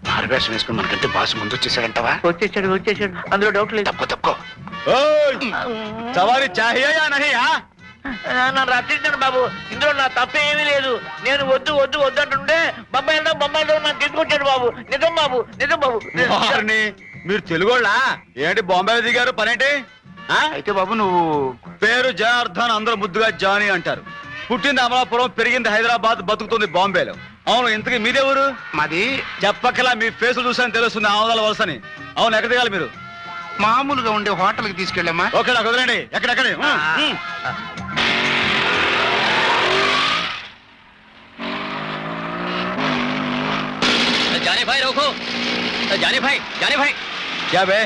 మారువేషం వేసుకుని మనకంటే బాసు ముందు వచ్చేసాడంటవా? వచ్చేసాడు అందులో డౌట్ లేదు. తప్పుకో. సవారీ చాహియా యా నహీ? నన్ను రక్షించండి బాబు, ఇందులో నా తప్పేమీ లేదు. నేను వద్దు వద్దు వద్దు అంటుంటే బొంబాయి నాకు తీసుకొచ్చాడు బాబు. నిజం బాబు. వారిని, మీరు తెలుగోళ్ళా? ఏంటి బాంబేలో దిగారు? పనేంటి? అయితే బాబు నువ్వు పేరు జనార్దన్, అందరూ ముద్దుగా జానీ అంటారు. పుట్టింది అమలాపురం, పెరిగింది హైదరాబాద్, బతుకుతుంది బాంబేలో. అవును, ఇంతకీ మీదేవరు? మాది చెప్పకలా మీ ఫేసులు చూసాను తెలుస్తుంది ఆమదాల వలసని. అవును, ఎక్కడ దిగాలి మీరు? మామూలుగా ఉండే హోటల్కి తీసుకెళ్ళామా? ఓకే, నాకు వదిలేండి. ఎక్కడెక్కడే? जाने भाई रोको, जाने भाई क्या बे?